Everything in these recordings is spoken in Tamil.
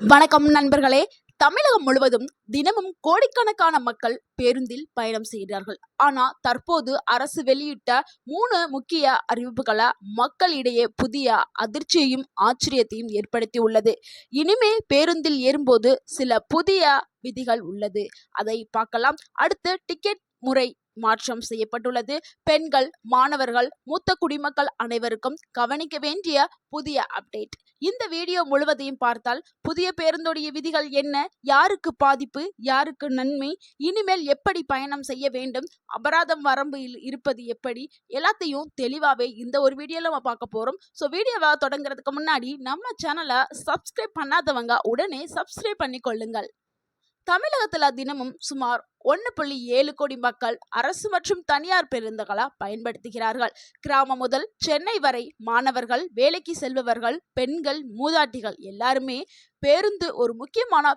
வணக்கம் நண்பர்களே. தமிழகம் முழுவதும் தினமும் கோடிக்கணக்கான மக்கள் பேருந்தில் பயணம் செய்கிறார்கள். ஆனா தற்போது அரசு வெளியிட்ட 3 முக்கிய அறிவிப்புகளை மக்களிடையே புதிய அதிர்ச்சியையும் ஆச்சரியத்தையும் ஏற்படுத்தி உள்ளது. இனிமேல் பேருந்தில் ஏறும்போது சில புதிய விதிகள் உள்ளது. அதை பார்க்கலாம். அடுத்து டிக்கெட் முறை மாற்றம் செய்யப்பட்டுள்ளது. பெண்கள், மாணவர்கள், மூத்த குடிமக்கள் அனைவருக்கும் கவனிக்க வேண்டிய புதிய அப்டேட். இந்த வீடியோ முழுவதையும் பார்த்தால் புதிய பேருந்துடைய விதிகள் என்ன, யாருக்கு பாதிப்பு, யாருக்கு நன்மை, இனிமேல் எப்படி பயணம் செய்ய வேண்டும், அபராதம் வரம்பு இருப்பது எப்படி, எல்லாத்தையும் தெளிவாகவே இந்த ஒரு வீடியோவில் நம்ம பார்க்க போகிறோம். ஸோ வீடியோவை தொடங்குறதுக்கு முன்னாடி நம்ம சேனலை சப்ஸ்கிரைப் பண்ணாதவங்க உடனே சப்ஸ்கிரைப் பண்ணி கொள்ளுங்கள். தமிழகத்தில் தினமும் சுமார் 1.7 கோடி மக்கள் அரசு மற்றும் தனியார் பேருந்துகளை பயன்படுத்துகிறார்கள். கிராமம் முதல் சென்னை வரை மாணவர்கள், வேலைக்கு செல்பவர்கள், பெண்கள், மூதாட்டிகள் எல்லாருமே பேருந்து ஒரு முக்கியமான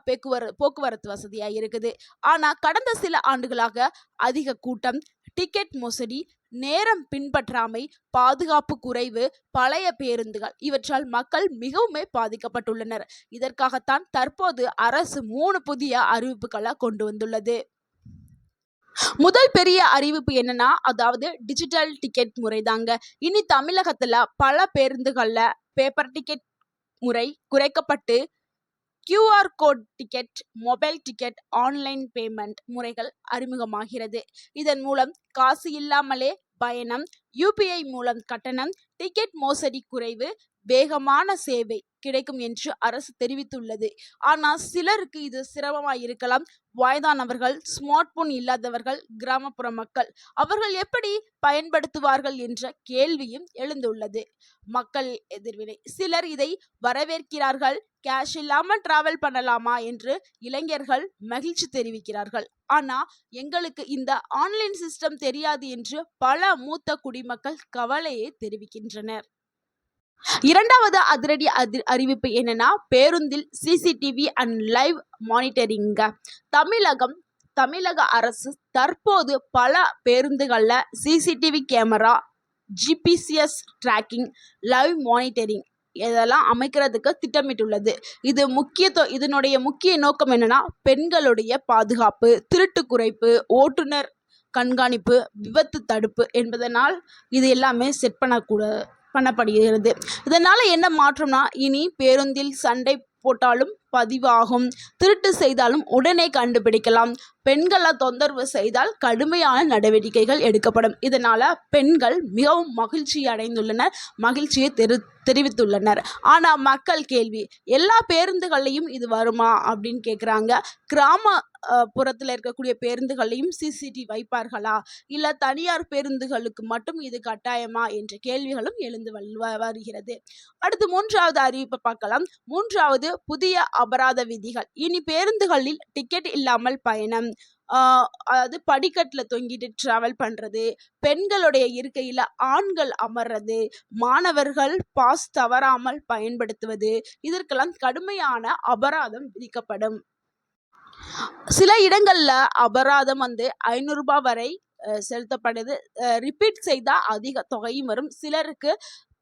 போக்குவரத்து வசதியா இருக்குது. ஆனா கடந்த சில ஆண்டுகளாக அதிக கூட்டம், டிக்கெட் மோசடி, நேரம் பின்பற்றாமை, பாதுகாப்பு குறைவு, பழைய பேருந்துகள் இவற்றால் மக்கள் மிகவும் பாதிக்கப்பட்டுள்ளனர். இதற்காகத்தான் தற்போது அரசு 3 புதிய அறிவிப்புகளை கொண்டு வந்துள்ளது. முதல் பெரிய அறிவிப்பு என்னன்னா, அதாவது டிஜிட்டல் டிக்கெட் முறை தாங்க. இனி தமிழகத்துல பல பேருந்துகள்ல பேப்பர் டிக்கெட் முறை குறைக்கப்பட்டு QR code ticket, mobile ticket, online payment முறைகள் அறிமுகமாகிறது. இதன் மூலம் காசு இல்லாமலே பயணம், UPI மூலம் கட்டணம், டிக்கெட் மோசடி குறைவு, வேகமான சேவை கிடைக்கும் என்று அரசு தெரிவித்துள்ளது. ஆனால் சிலருக்கு இது சிரமமாக இருக்கலாம். வயதானவர்கள், ஸ்மார்ட் போன் இல்லாதவர்கள், கிராமப்புற மக்கள் அவர்கள் எப்படி பயன்படுத்துவார்கள் என்ற கேள்வியும் எழுந்துள்ளது. மக்கள் எதிர்வினை. சிலர் இதை வரவேற்கிறார்கள். கேஷ் இல்லாமல் டிராவல் பண்ணலாமா என்று இளைஞர்கள் மகிழ்ச்சி தெரிவிக்கிறார்கள். ஆனா எங்களுக்கு இந்த ஆன்லைன் சிஸ்டம் தெரியாது என்று பல மூத்த குடிமக்கள் கவலையை தெரிவிக்கின்றனர். இரண்டாவது அதிரடி அறிவிப்பு என்னன்னா, பேருந்தில் CCTV அண்ட் லைவ் மானிட்டரிங். தமிழக அரசு தற்போது பல பேருந்துகள்ல CCTV camera, GPS tracking, live monitoring இதெல்லாம் அமைக்கிறதுக்கு திட்டமிட்டுள்ளது. இதனுடைய முக்கிய நோக்கம் என்னன்னா, பெண்களுடைய பாதுகாப்பு, திருட்டு குறைப்பு, ஓட்டுநர் கண்காணிப்பு, விபத்து தடுப்பு என்பதனால் இது எல்லாமே செட் பண்ணப்படுகிறது. இதனால என்ன மாற்றம்னா, இனி பேருந்தில் சண்டை போட்டாலும் பதிவாகும், திருட்டு செய்தாலும் உடனே கண்டுபிடிக்கலாம், பெண்களை தொந்தரவு செய்தால் கடுமையான நடவடிக்கைகள் எடுக்கப்படும். இதனால பெண்கள் மிகவும் மகிழ்ச்சி அடைந்துள்ளனர், மகிழ்ச்சியை தெரிவித்துள்ளனர். ஆனா மக்கள் கேள்வி, எல்லா பேருந்துகள்லையும் இது வருமா அப்படின்னு கேட்குறாங்க. கிராமப்புறத்தில் இருக்கக்கூடிய பேருந்துகள்லையும் CCTV வைப்பார்களா, இல்லை தனியார் பேருந்துகளுக்கு மட்டும் இது கட்டாயமா என்ற கேள்விகளும் எழுந்து வருகிறது. அடுத்து 3வது அறிவிப்பை பார்க்கலாம். 3வது புதிய அபராத விதிகள். இனி பேருந்துகளில் டிக்கெட் இல்லாமல் பயணம், அதாவது படிக்கட்டில் தொங்கிட்டு டிராவல் பண்ணுறது, பெண்களுடைய இருக்கையில் ஆண்கள் அமர்றது, மாணவர்கள் பாஸ் தவறாமல் பயன்படுத்துவது, இதற்கெல்லாம் கடுமையான அபராதம் விதிக்கப்படும். சில இடங்கள்ல அபராதம் 500 ரூபாய் வரை செலுத்தப்படுது. ரிப்பீட் செய்தால் அதிக தொகையும் வரும். சிலருக்கு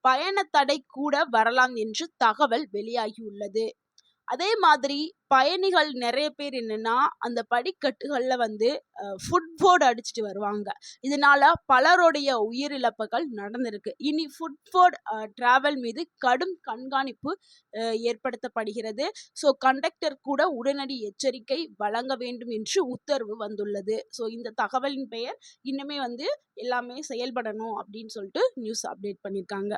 பயண தடை கூட வரலாம் என்று தகவல் வெளியாகியுள்ளது. அதே மாதிரி பயணிகள் நிறைய பேர் என்னன்னா, அந்த படிக்கட்டுகளில் ஃபுட்போர்டு அடிச்சுட்டு வருவாங்க. இதனால பலருடைய உயிரிழப்புகள் நடந்திருக்கு. இனி ஃபுட்போர்டு டிராவல் மீது கடும் கண்காணிப்பு ஏற்படுத்தப்படுகிறது. ஸோ கண்டக்டர் கூட உடனடி எச்சரிக்கை வழங்க வேண்டும் என்று உத்தரவு வந்துள்ளது. ஸோ இந்த தகவலின் பெயர் இன்னுமே எல்லாமே செயல்படணும் அப்படின்னு சொல்லிட்டு நியூஸ் அப்டேட் பண்ணியிருக்காங்க.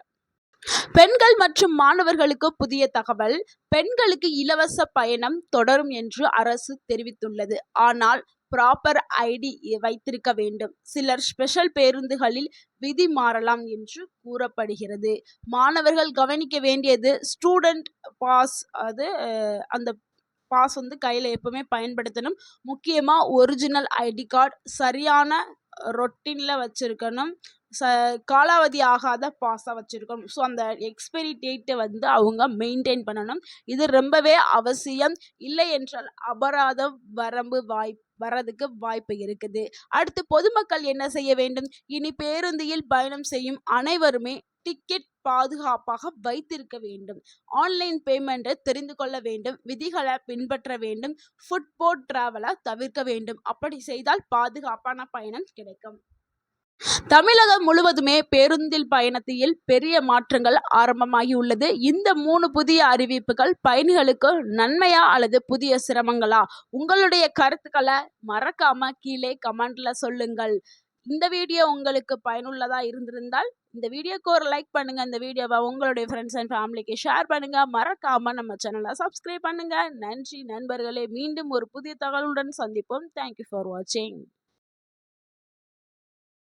பெண்கள் மற்றும் மாணவர்களுக்கு புதிய தகவல். பெண்களுக்கு இலவச பயணம் தொடரும் என்று அரசு தெரிவித்துள்ளது. ஆனால் ப்ராப்பர் ID வைத்திருக்க வேண்டும். சிலர் ஸ்பெஷல் பேருந்துகளில் விதி மாறலாம் என்று கூறப்படுகிறது. மாணவர்கள் கவனிக்க வேண்டியது, ஸ்டூடெண்ட் பாஸ், அது அந்த பாஸ் கையில் எப்பவுமே பயன்படுத்தணும். முக்கியமாக ஒரிஜினல் ID கார்டு சரியான ரொட்டீனில் வச்சுருக்கணும். காலாவதி ஆகாத பாஸாக வச்சுருக்கணும். ஸோ அந்த எக்ஸ்பைரி டேட்டை அவங்க மெயின்டைன் பண்ணணும். இது ரொம்பவே அவசியம். இல்லை என்றால் அபராதம் வரம்பு வரதுக்கு வாய்ப்பு இருக்குது. அடுத்து பொதுமக்கள் என்ன செய்ய வேண்டும்? இனி பேருந்தில் பயணம் செய்யும் அனைவருமே டிக்கெட் பாதுகாப்பாக வைத்திருக்க வேண்டும். ஆன்லைன் பேமெண்ட்டை தெரிந்து கொள்ள வேண்டும். விதிகளை பின்பற்ற வேண்டும். ஃபுட்போர்ட் டிராவலை தவிர்க்க வேண்டும். அப்படி செய்தால் பாதுகாப்பான பயணம் கிடைக்கும். தமிழகம் முழுவதுமே பேருந்தில் பயணத்தில் பெரிய மாற்றங்கள் ஆரம்பமாகியுள்ளது. இந்த 3 புதிய அறிவிப்புகள் பயணிகளுக்கு நன்மையா அல்லது புதிய சிரமங்களா? உங்களுடைய கருத்துக்களை மறக்காம கீழே கமெண்ட்ல சொல்லுங்கள். இந்த வீடியோ உங்களுக்கு பயனுள்ளதா இருந்திருந்தால் இந்த வீடியோக்கு ஒரு லைக் பண்ணுங்க. இந்த வீடியோவை உங்களுடைய ஃப்ரெண்ட்ஸ் அண்ட் ஃபேமிலிக்கு ஷேர் பண்ணுங்க. மறக்காம நம்ம சேனலை சப்ஸ்கிரைப் பண்ணுங்க. நன்றி நண்பர்களே. மீண்டும் ஒரு புதிய தகவலுடன் சந்திப்போம். தேங்க்யூ ஃபார் வாட்சிங்.